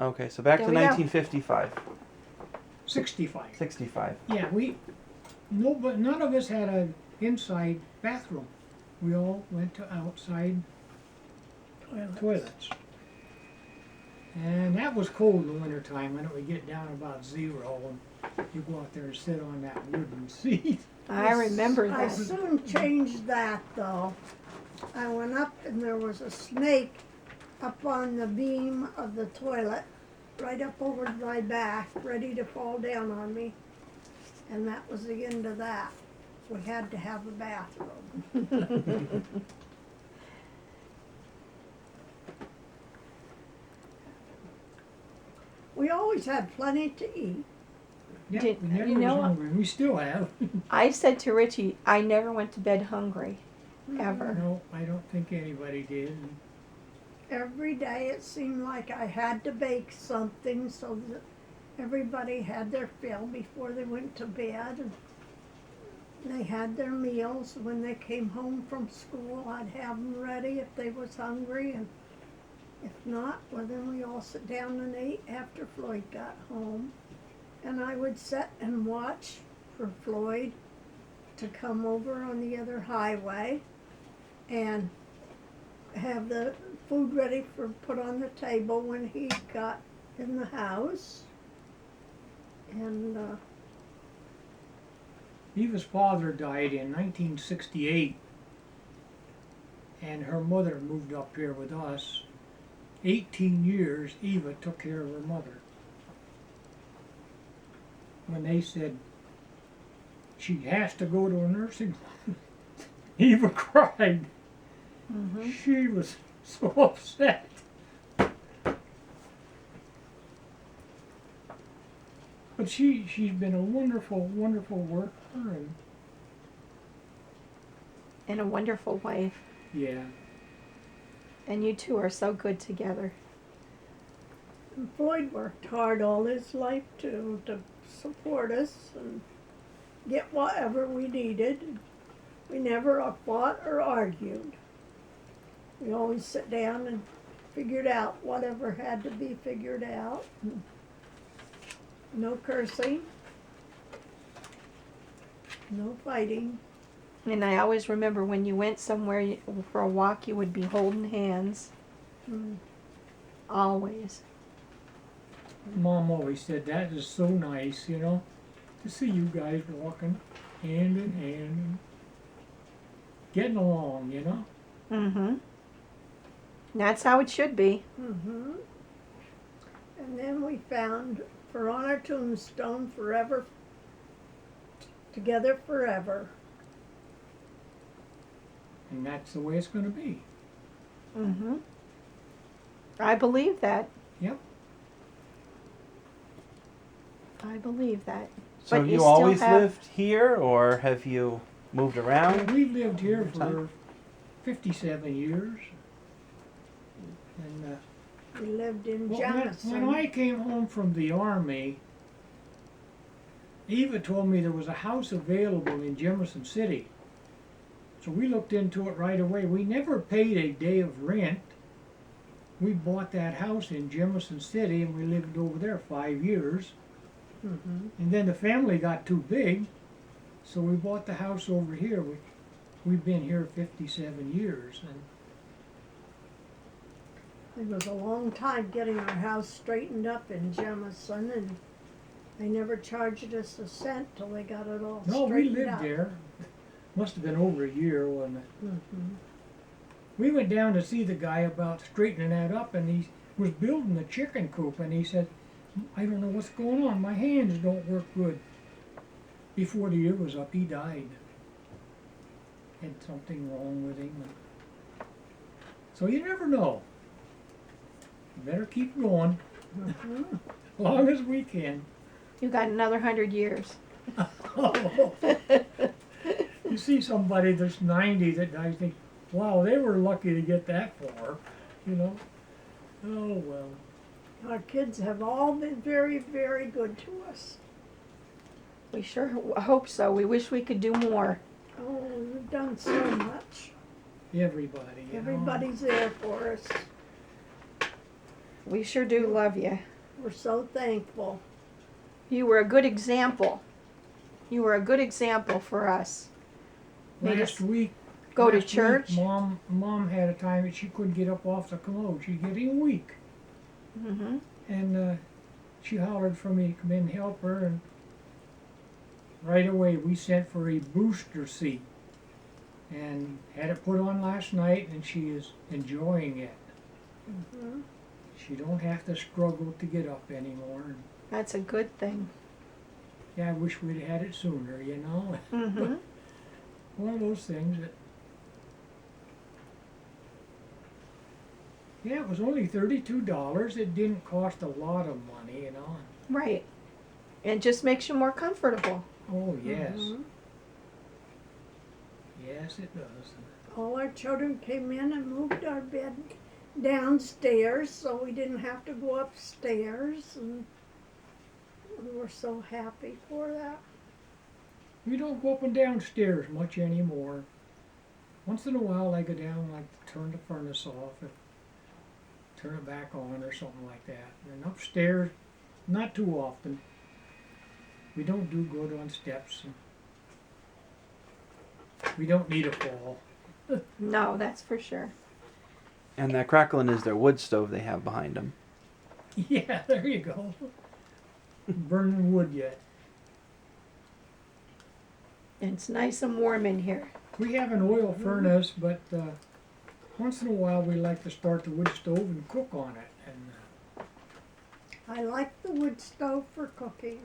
Okay, so back There to we go. 1955. 65. 65. Yeah, but none of us had an inside bathroom. We all went to outside toilets. And that was cold in the wintertime when it would get down about 0 and you go out there and sit on that wooden seat. I remember I that. soon changed that though. I went up and there was a snake up on the beam of the toilet, right up over my back, ready to fall down on me. And that was the end of that. We had to have a bathroom. We always had plenty to eat. Yeah, Did- we never you know was what? hungry. We still have. I said to Richie, I never went to bed hungry, ever. No, I don't think anybody did. Every day it seemed like I had to bake something so that everybody had their fill before they went to bed. And they had their meals when they came home from school. I'd have them ready if they was hungry, and if not, well then we all sit down and ate after Floyd got home. And I would sit and watch for Floyd to come over on the other highway and have the food ready for put on the table when he got in the house. And Eva's father died in 1968, and her mother moved up here with us. 18 years, Eva took care of her mother. When they said she has to go to a nursing home, Eva cried. Mm-hmm. She was so upset. But she's been a wonderful, wonderful worker, and And a wonderful wife. yeah. And you two are so good together. Floyd worked hard all his life too to support us and get whatever we needed. We never fought or argued. We always sit down and figured out whatever had to be figured out. No cursing. No fighting. And I always remember when you went somewhere for a walk, you would be holding hands. Mm. Always. Mom always said that is so nice, you know, to see you guys walking hand in hand and getting along, you know. Mm-hmm. That's how it should be. Mm-hmm. And then we found for on our tombstone, forever, together forever. And that's the way it's going to be. Mm-hmm. I believe that. Yep. I believe that. So But you you still always have- lived here, or have you moved around? We've lived here for Time? 57 years. And We lived in well, Jemison. when I came home from the Army, Eva told me there was a house available in Jemison City. So we looked into it right away. We never paid a day of rent. We bought that house in Jemison City and we lived over there 5 years. Mm-hmm. And then the family got too big, so we bought the house over here. We've been here 57 years. And It was a long time getting our house straightened up in Jemison, and they never charged us a cent till they got it all no, we straightened lived up. there. Must have been over a year, wasn't it? Mm-hmm. We went down to see the guy about straightening that up, and he was building the chicken coop, and he said, I don't know what's going on, my hands don't work good. Before the year was up, he died. Had something wrong with him. So you never know. You better keep going, Mm-hmm. as long as we can. You got another 100 years. You see somebody that's 90 that dies, think, wow, they were lucky to get that far, you know. Oh well. Our kids have all been very, very good to us. We sure hope so. We wish we could do more. Oh, we've done so much. Everybody, you know. Everybody's there for us. We sure do love you. We're so thankful. You were a good example. You were a good example for us. Made us Last week, go to last week, church. Mom had a time that she couldn't get up off the commode. She's getting weak. Mm-hmm. And she hollered for me to come in and help her, and right away we sent for a booster seat and had it put on last night, and she is enjoying it. Mhm. She don't have to struggle to get up anymore. And, That's a good thing. yeah, I wish we'd had it sooner, you know. Mm-hmm. One of those things that, yeah, it was only $32. It didn't cost a lot of money, you know. Right. It just makes you more comfortable. Oh, yes. Mhm. Yes, it does. All our children came in and moved our bed downstairs so we didn't have to go upstairs, and we were so happy for that. We don't go up and downstairs much anymore. Once in a while I go down, like to turn the furnace off and turn it back on or something like that. And upstairs, not too often. We don't do good on steps. And we don't need a fall. No, that's for sure. And that crackling is their wood stove they have behind them. Yeah, there you go. Burning wood yet. And it's nice and warm in here. We have an oil furnace, but once in a while we like to start the wood stove and cook on it. And I like the wood stove for cooking.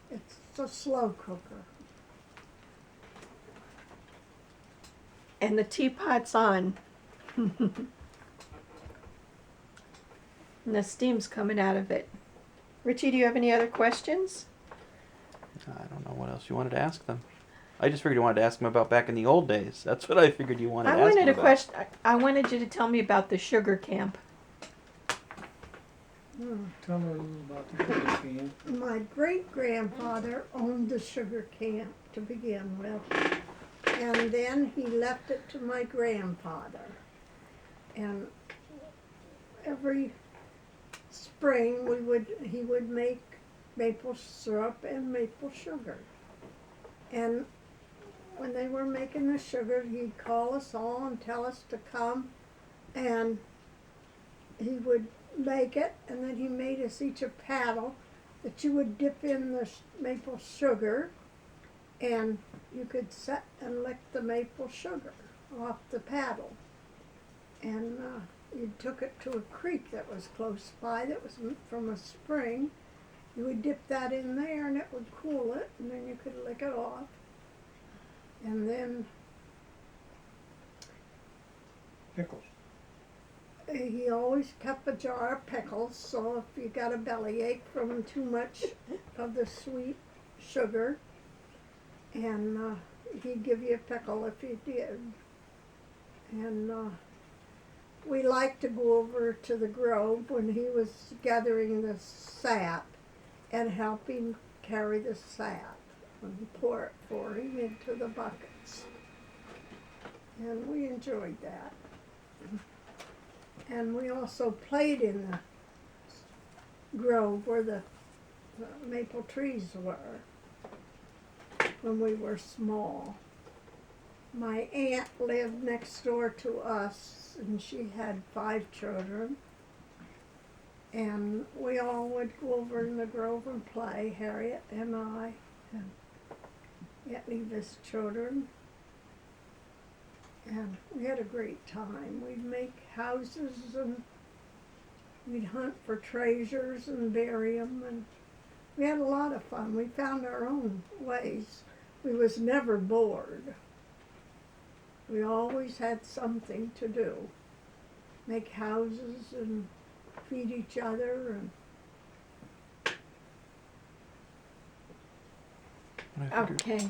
It's a slow cooker. And the teapot's on. And the steam's coming out of it. Richie, do you have any other questions? I don't know what else you wanted to ask them. I just figured you wanted to ask them about back in the old days. That's what I figured you wanted to ask them about. I wanted you to tell me about the sugar camp. tell her a little about the sugar cane. My great-grandfather owned the sugar camp to begin with, and then he left it to my grandfather. And every spring he would make maple syrup and maple sugar. And when they were making the sugar, he'd call us all and tell us to come, and he would make it, and then he made us each a paddle that you would dip in the maple sugar, and you could set and lick the maple sugar off the paddle. And you took it to a creek that was close by that was from a spring. You would dip that in there and it would cool it, and then you could lick it off. And then Pickles. he always kept a jar of pickles, so if you got a bellyache from too much of the sweet sugar, and he'd give you a pickle if you did. And we liked to go over to the grove when he was gathering the sap and help him carry the sap and pour it for him into the buckets. And we enjoyed that. And we also played in the grove where the maple trees were when we were small. My aunt lived next door to us, and she had 5 children. And we all would go over in the grove and play, Harriet and I, and Levis' children. And we had a great time. We'd make houses, and we'd hunt for treasures and bury them, and we had a lot of fun. We found our own ways. We was never bored. We always had something to do. Make houses and feed each other, and I figured Okay.